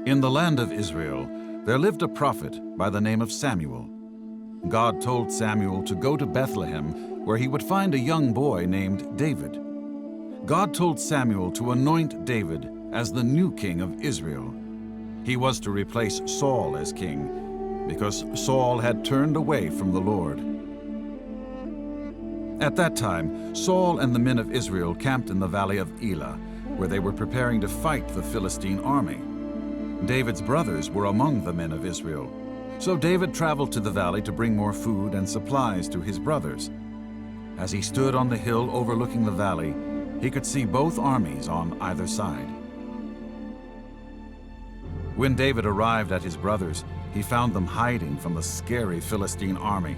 In the land of Israel, there lived a prophet by the name of Samuel. God told Samuel to go to Bethlehem, where he would find a young boy named David. God told Samuel to anoint David as the new king of Israel. He was to replace Saul as king, because Saul had turned away from the Lord. At that time, Saul and the men of Israel camped in the valley of Elah, where they were preparing to fight the Philistine army. David's brothers were among the men of Israel. So David traveled to the valley to bring more food and supplies to his brothers. As he stood on the hill overlooking the valley, he could see both armies on either side. When David arrived at his brothers, he found them hiding from the scary Philistine army.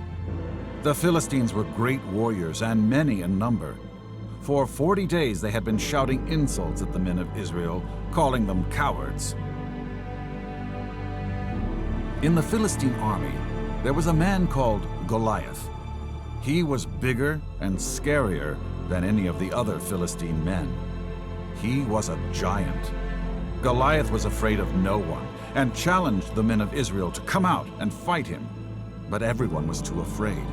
The Philistines were great warriors and many in number. For 40 days they had been shouting insults at the men of Israel, calling them cowards. In the Philistine army, there was a man called Goliath. He was bigger and scarier than any of the other Philistine men. He was a giant. Goliath was afraid of no one and challenged the men of Israel to come out and fight him. But everyone was too afraid.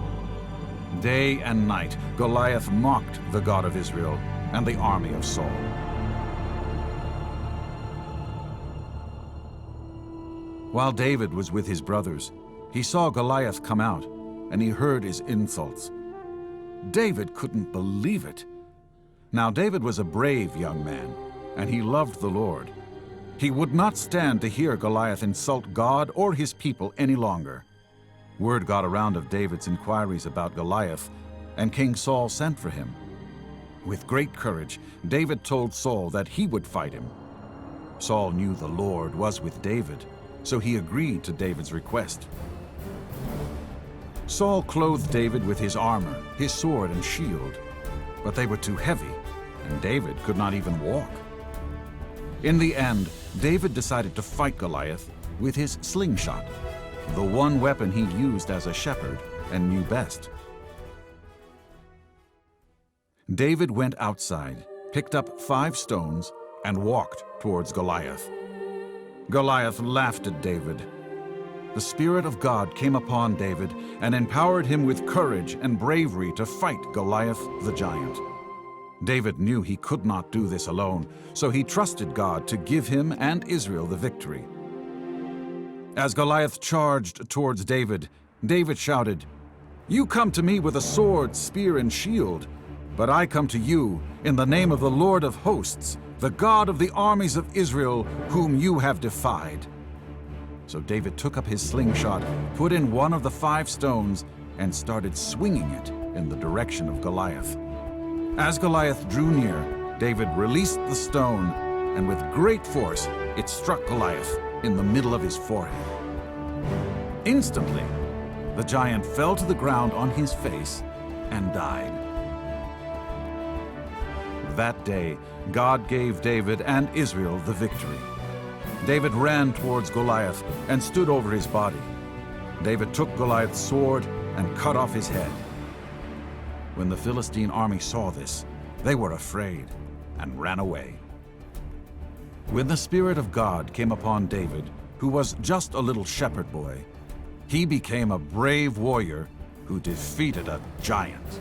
Day and night, Goliath mocked the God of Israel and the army of Saul. While David was with his brothers, he saw Goliath come out, and he heard his insults. David couldn't believe it. Now David was a brave young man, and he loved the Lord. He would not stand to hear Goliath insult God or his people any longer. Word got around of David's inquiries about Goliath, and King Saul sent for him. With great courage, David told Saul that he would fight him. Saul knew the Lord was with David, so he agreed to David's request. Saul clothed David with his armor, his sword and shield, but they were too heavy, and David could not even walk. In the end, David decided to fight Goliath with his slingshot, the one weapon he used as a shepherd and knew best. David went outside, picked up 5 stones, and walked towards Goliath. Goliath laughed at David. The Spirit of God came upon David and empowered him with courage and bravery to fight Goliath the giant. David knew he could not do this alone, so he trusted God to give him and Israel the victory. As Goliath charged towards David, David shouted, "You come to me with a sword, spear, and shield, but I come to you in the name of the Lord of hosts, the God of the armies of Israel, whom you have defied." So David took up his slingshot, put in one of the 5 stones, and started swinging it in the direction of Goliath. As Goliath drew near, David released the stone, and with great force, it struck Goliath in the middle of his forehead. Instantly, the giant fell to the ground on his face and died. That day, God gave David and Israel the victory. David ran towards Goliath and stood over his body. David took Goliath's sword and cut off his head. When the Philistine army saw this, they were afraid and ran away. When the Spirit of God came upon David, who was just a little shepherd boy, he became a brave warrior who defeated a giant.